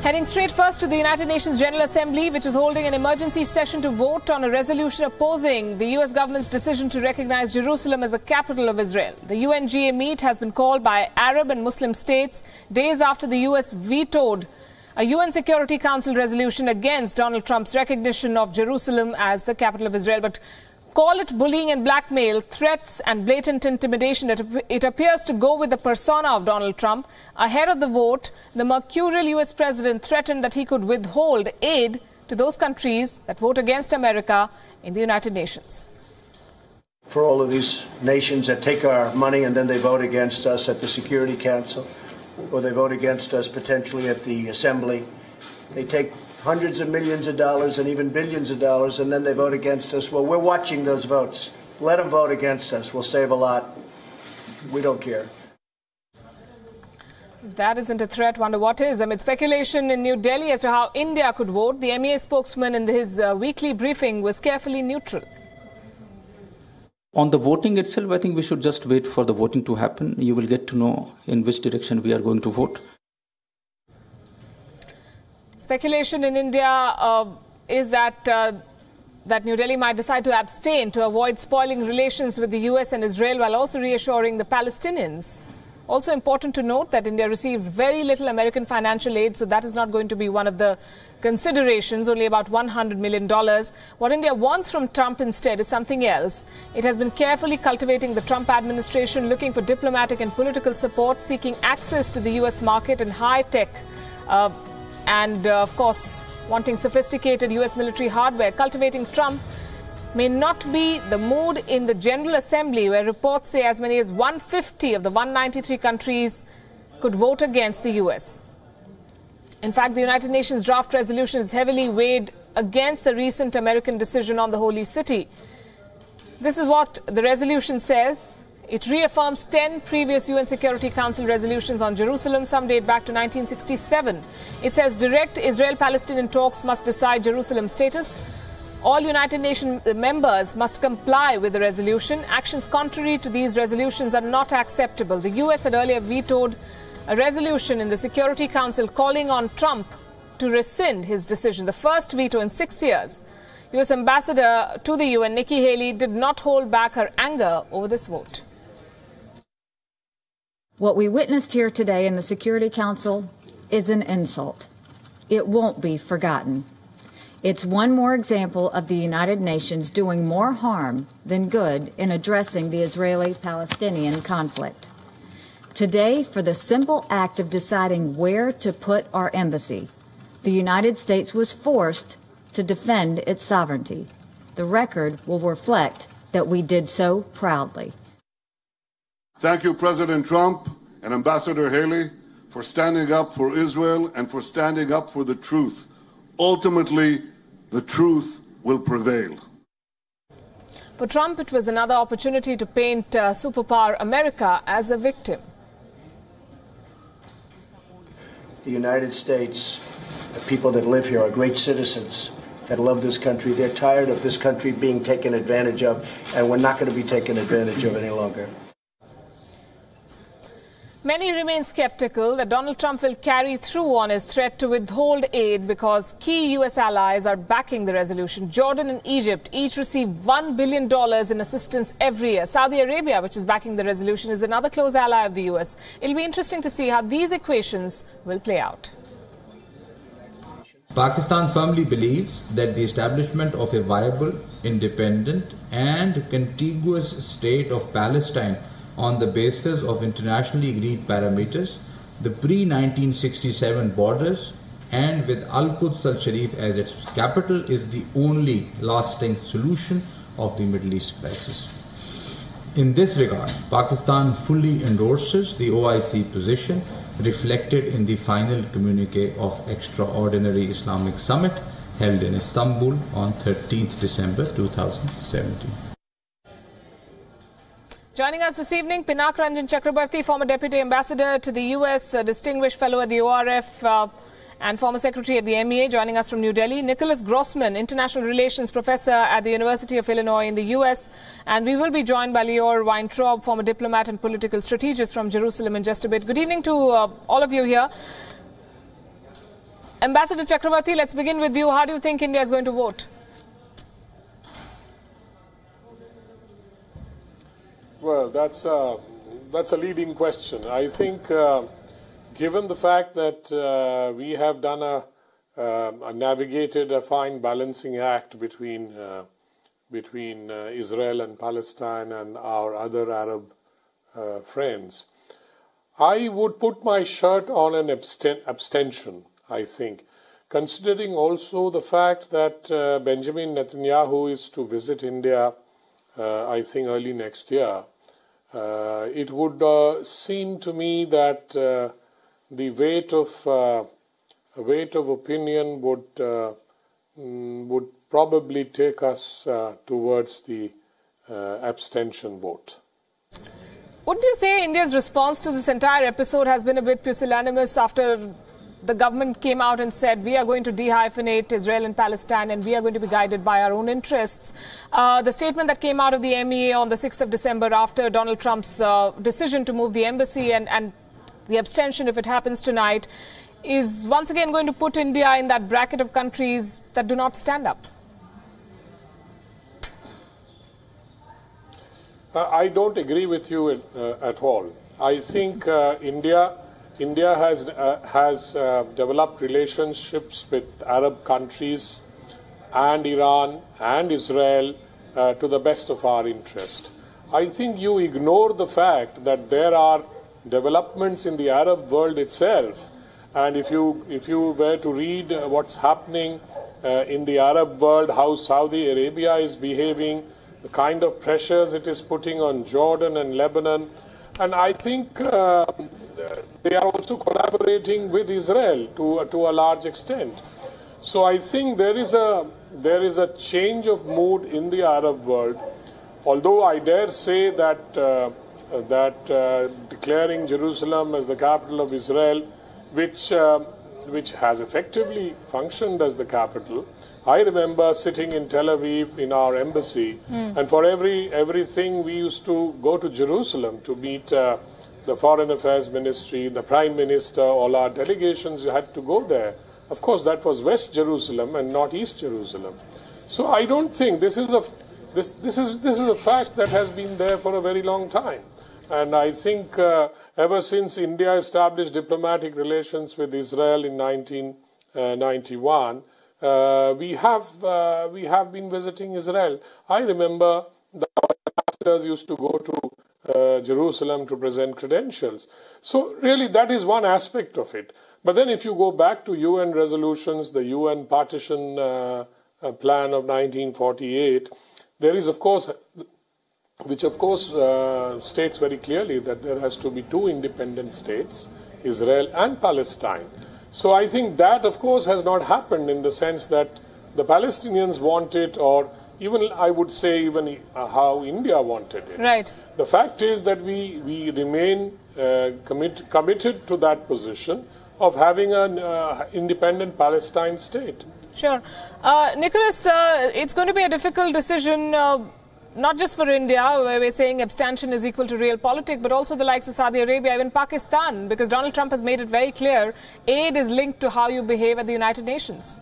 Heading straight first to the United Nations General Assembly, which is holding an emergency session to vote on a resolution opposing the U.S. government's decision to recognize Jerusalem as the capital of Israel. The UNGA meet has been called by Arab and Muslim states days after the U.S. vetoed a UN Security Council resolution against Donald Trump's recognition of Jerusalem as the capital of Israel. But call it bullying and blackmail, threats and blatant intimidation, it appears to go with the persona of Donald Trump. Ahead of the vote, the mercurial U.S. president threatened that he could withhold aid to those countries that vote against America in the United Nations. For all of these nations that take our money and then they vote against us at the Security Council, or they vote against us potentially at the Assembly, they take hundreds of millions of dollars and even billions of dollars, and then they vote against us. Well, we're watching those votes. Let them vote against us. We'll save a lot. We don't care. If that isn't a threat, wonder what is. Amid speculation in New Delhi as to how India could vote, the MEA spokesman in his weekly briefing was carefully neutral. On the voting itself, I think we should just wait for the voting to happen. You will get to know in which direction we are going to vote. Speculation in India is that New Delhi might decide to abstain to avoid spoiling relations with the US and Israel while also reassuring the Palestinians. Also important to note that India receives very little American financial aid, so that is not going to be one of the considerations, only about $100 million. What India wants from Trump instead is something else. It has been carefully cultivating the Trump administration, looking for diplomatic and political support, seeking access to the US market and high-tech and, of course, wanting sophisticated U.S. military hardware. Cultivating Trump may not be the mood in the General Assembly, where reports say as many as 150 of the 193 countries could vote against the U.S. In fact, the United Nations draft resolution is heavily weighed against the recent American decision on the Holy City. This is what the resolution says. It reaffirms 10 previous UN Security Council resolutions on Jerusalem. Some date back to 1967. It says direct Israel-Palestinian talks must decide Jerusalem's status. All United Nations members must comply with the resolution. Actions contrary to these resolutions are not acceptable. The US had earlier vetoed a resolution in the Security Council calling on Trump to rescind his decision, the first veto in 6 years. US Ambassador to the UN, Nikki Haley, did not hold back her anger over this vote. What we witnessed here today in the Security Council is an insult. It won't be forgotten. It's one more example of the United Nations doing more harm than good in addressing the Israeli-Palestinian conflict. Today, for the simple act of deciding where to put our embassy, the United States was forced to defend its sovereignty. The record will reflect that we did so proudly. Thank you, President Trump and Ambassador Haley, for standing up for Israel and for standing up for the truth. Ultimately, the truth will prevail. For Trump, it was another opportunity to paint superpower America as a victim. The United States, the people that live here, are great citizens that love this country. They're tired of this country being taken advantage of, and we're not going to be taken advantage of any longer. Many remain skeptical that Donald Trump will carry through on his threat to withhold aid because key U.S. allies are backing the resolution. Jordan and Egypt each receive $1 billion in assistance every year. Saudi Arabia, which is backing the resolution, is another close ally of the U.S. It'll be interesting to see how these equations will play out. Pakistan firmly believes that the establishment of a viable, independent and contiguous state of Palestine on the basis of internationally agreed parameters, the pre-1967 borders, and with Al-Quds al-Sharif as its capital, is the only lasting solution of the Middle East crisis. In this regard, Pakistan fully endorses the OIC position reflected in the final communique of Extraordinary Islamic Summit held in Istanbul on 13th December 2017. Joining us this evening, Pinak Ranjan Chakrabarti, former Deputy Ambassador to the US, Distinguished Fellow at the ORF and former Secretary at the MEA, joining us from New Delhi. Nicholas Grossman, International Relations Professor at the University of Illinois in the US. And we will be joined by Lior Weintraub, former diplomat and political strategist from Jerusalem, in just a bit. Good evening to all of you here. Ambassador Chakravarti, let's begin with you. How do you think India is going to vote? Well, that's a leading question. I think, given the fact that we have done navigated a fine balancing act between Israel and Palestine and our other Arab friends, I would put my shirt on an abstention, I think, considering also the fact that Benjamin Netanyahu is to visit India, I think, early next year. It would seem to me that the weight of opinion would probably take us towards the abstention vote. Wouldn't you say India's response to this entire episode has been a bit pusillanimous after the government came out and said we are going to dehyphenate Israel and Palestine and we are going to be guided by our own interests? The statement that came out of the MEA on the 6th of December after Donald Trump's decision to move the embassy and the abstention, if it happens tonight, is once again going to put India in that bracket of countries that do not stand up. I don't agree with you at all. I think India has developed relationships with Arab countries and Iran and Israel to the best of our interest. I think you ignore the fact that there are developments in the Arab world itself, and if you were to read what's happening in the Arab world, how Saudi Arabia is behaving, the kind of pressures it is putting on Jordan and Lebanon, and I think they are also collaborating with Israel to a large extent. So I think there is a change of mood in the Arab world. Although I dare say that declaring Jerusalem as the capital of Israel, which has effectively functioned as the capital. I remember sitting in Tel Aviv in our embassy, and for everything we used to go to Jerusalem to meet the Foreign Affairs Ministry, the Prime Minister, all our delegations had to go there. Of course, that was West Jerusalem and not East Jerusalem. So I don't think this is a fact that has been there for a very long time. And I think ever since India established diplomatic relations with Israel in 1991, we have been visiting Israel. I remember the ambassadors used to go to Jerusalem to present credentials. So really that is one aspect of it. But then if you go back to UN resolutions, the UN partition plan of 1948, there is of course, which of course states very clearly that there has to be two independent states, Israel and Palestine. So I think that of course has not happened in the sense that the Palestinians want it, or even I would say even how India wanted it. Right. The fact is that we remain committed to that position of having an independent Palestine state. Sure. Nicholas, it's going to be a difficult decision, not just for India, where we're saying abstention is equal to realpolitik, but also the likes of Saudi Arabia, even Pakistan, because Donald Trump has made it very clear aid is linked to how you behave at the United Nations.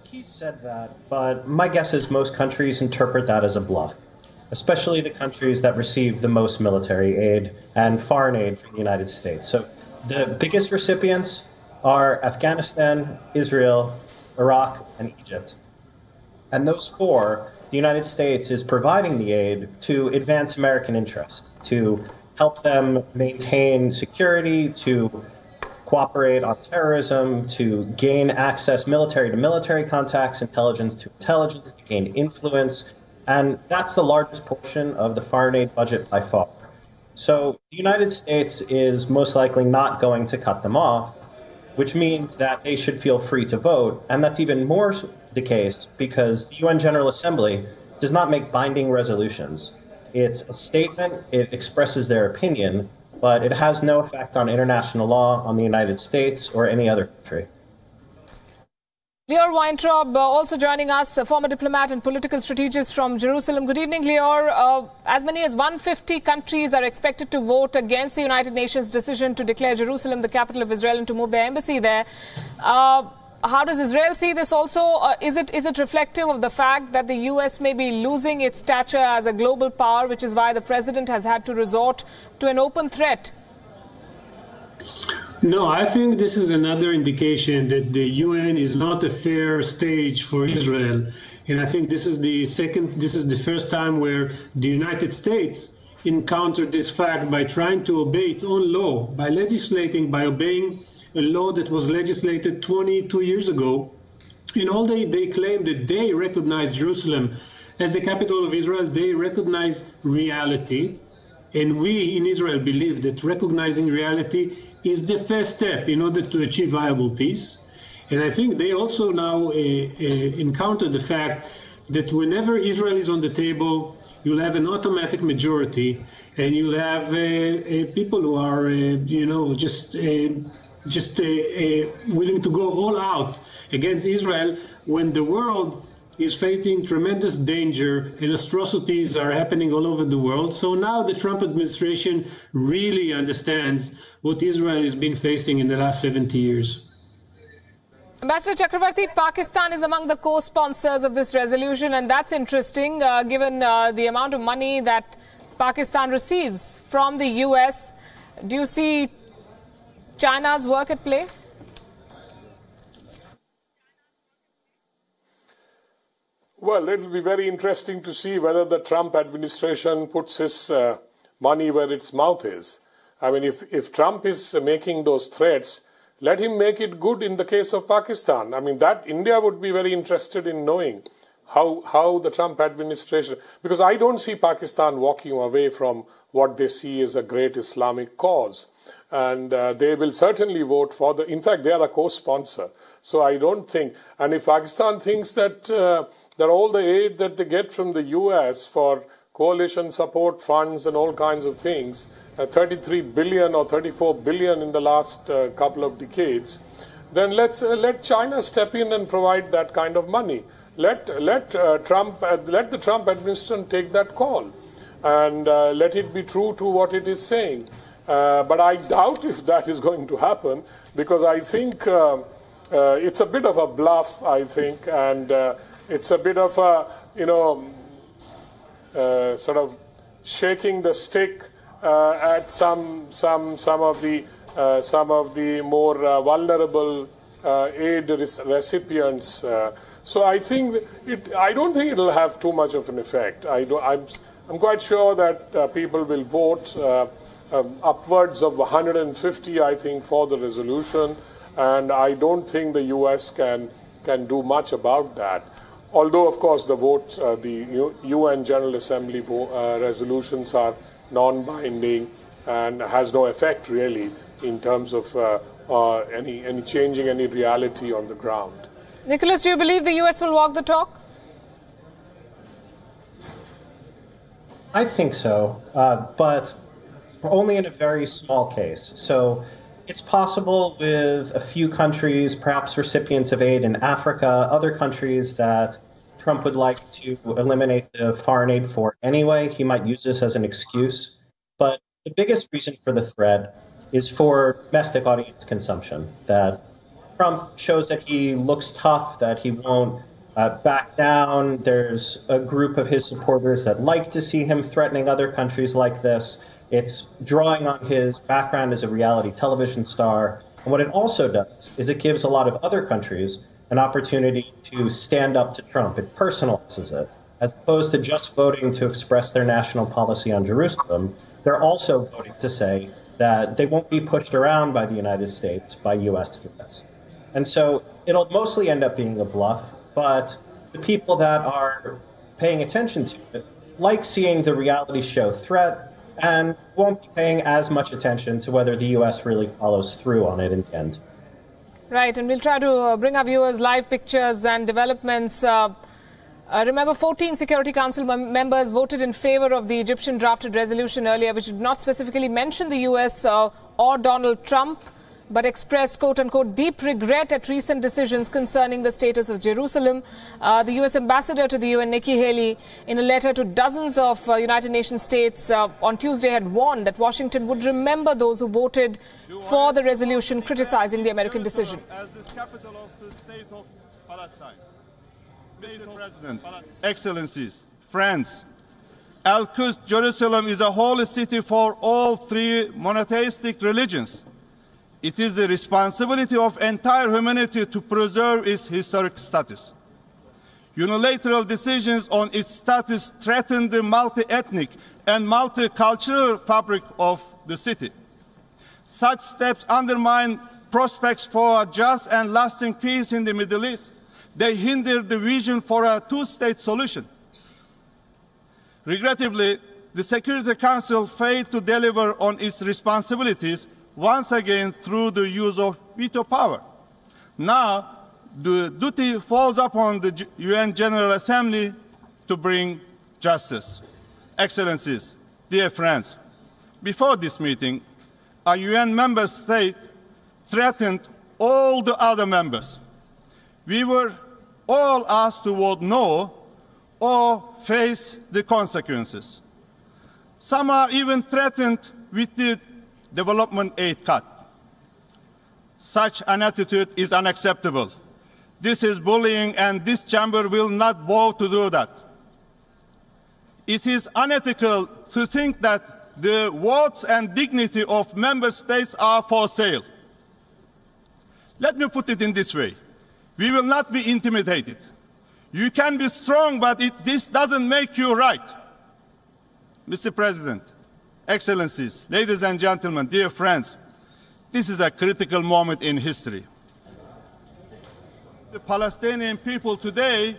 He said that, but my guess is most countries interpret that as a bluff, especially the countries that receive the most military aid and foreign aid from the United States. So the biggest recipients are Afghanistan, Israel, Iraq, and Egypt. And those four, the United States is providing the aid to advance American interests, to help them maintain security, to cooperate on terrorism, to gain access military to military contacts, intelligence to intelligence, to gain influence. And that's the largest portion of the foreign aid budget by far. So the United States is most likely not going to cut them off, which means that they should feel free to vote. And that's even more the case because the UN General Assembly does not make binding resolutions. It's a statement, it expresses their opinion, but it has no effect on international law, on the United States, or any other country. Lior Weintraub also joining us, a former diplomat and political strategist from Jerusalem. Good evening, Lior. As many as 150 countries are expected to vote against the United Nations decision to declare Jerusalem the capital of Israel and to move their embassy there. How does Israel see this also? Is it reflective of the fact that the U.S. may be losing its stature as a global power, which is why the president has had to resort to an open threat? No, I think this is another indication that the UN is not a fair stage for Israel. And I think this is the first time where the United States encountered this fact by trying to obey its own law, by obeying a law that was legislated 22 years ago. And all they claim that they recognize Jerusalem as the capital of Israel, they recognize reality. And we in Israel believe that recognizing reality is the first step in order to achieve viable peace. And I think they also now encounter the fact that whenever Israel is on the table, you'll have an automatic majority, and you'll have people who are, willing to go all out against Israel when the world is facing tremendous danger and atrocities are happening all over the world. So now the Trump administration really understands what Israel has been facing in the last 70 years. Ambassador Chakravarti, Pakistan is among the co-sponsors of this resolution, and that's interesting given the amount of money that Pakistan receives from the U.S. Do you see China's work at play? Well, it will be very interesting to see whether the Trump administration puts his money where its mouth is. I mean, if Trump is making those threats, let him make it good in the case of Pakistan. I mean, that India would be very interested in knowing how the Trump administration, because I don't see Pakistan walking away from what they see as a great Islamic cause. And they will certainly vote for in fact, they are a co-sponsor. So I don't think, and if Pakistan thinks that all the aid that they get from the US for coalition support funds and all kinds of things, 33 billion or 34 billion in the last couple of decades, then let China step in and provide that kind of money. Let the Trump administration take that call, and let it be true to what it is saying. But I doubt if that is going to happen, because I think it's a bit of a bluff, I think, and it's a bit of a, sort of shaking the stick at some of the more vulnerable aid recipients. So I think I don't think it will have too much of an effect. I'm quite sure that people will vote upwards of 150, I think, for the resolution, and I don't think the US can do much about that. Although, of course, the votes, the UN General Assembly resolutions are non-binding and has no effect really in terms of any changing any reality on the ground. Nicholas, do you believe the US will walk the talk? I think so, but only in a very small case. So it's possible with a few countries, perhaps recipients of aid in Africa, other countries that Trump would like to eliminate the foreign aid for anyway. He might use this as an excuse. But the biggest reason for the threat is for domestic audience consumption, that Trump shows that he looks tough, that he won't back down. There's a group of his supporters that like to see him threatening other countries like this. It's drawing on his background as a reality television star. And what it also does is it gives a lot of other countries an opportunity to stand up to Trump. It personalizes it. As opposed to just voting to express their national policy on Jerusalem, they're also voting to say that they won't be pushed around by the United States, by U.S. threats. And so it'll mostly end up being a bluff, but the people that are paying attention to it like seeing the reality show threat and won't be paying as much attention to whether the U.S. really follows through on it in the end. Right, and we'll try to bring our viewers live pictures and developments. Remember, 14 Security Council members voted in favor of the Egyptian drafted resolution earlier, which did not specifically mention the U.S. Or Donald Trump. but expressed, quote-unquote, deep regret at recent decisions concerning the status of Jerusalem. The U.S. ambassador to the UN, Nikki Haley, in a letter to dozens of United Nations states on Tuesday had warned that Washington would remember those who voted for the resolution criticizing the American decision. As the capital of the state of Palestine. Mr. President, Excellencies, friends, Al-Quds, Jerusalem is a holy city for all three monotheistic religions. It is the responsibility of entire humanity to preserve its historic status. Unilateral decisions on its status threaten the multi-ethnic and multicultural fabric of the city. Such steps undermine prospects for a just and lasting peace in the Middle East. They hinder the vision for a two-state solution. Regrettably, the Security Council failed to deliver on its responsibilities once again through the use of veto power. Now, the duty falls upon the UN General Assembly to bring justice. Excellencies, dear friends, before this meeting, a UN member state threatened all the other members. We were all asked to vote no or face the consequences. Some are even threatened with the development aid cut. Such an attitude is unacceptable. This is bullying, and this chamber will not bow to do that. It is unethical to think that the votes and dignity of member states are for sale. Let me put it in this way. We will not be intimidated. You can be strong, but this doesn't make you right. Mr. President, Excellencies, ladies and gentlemen, dear friends, this is a critical moment in history. The Palestinian people today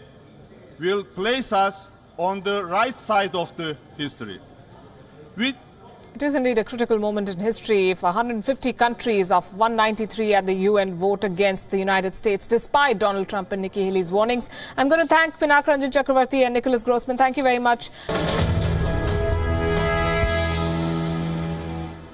will place us on the right side of the history. It is indeed a critical moment in history if 150 countries of 193 at the UN vote against the United States, despite Donald Trump and Nikki Haley's warnings. I'm going to thank Pinak Ranjan Chakravarti and Nicholas Grossman. Thank you very much.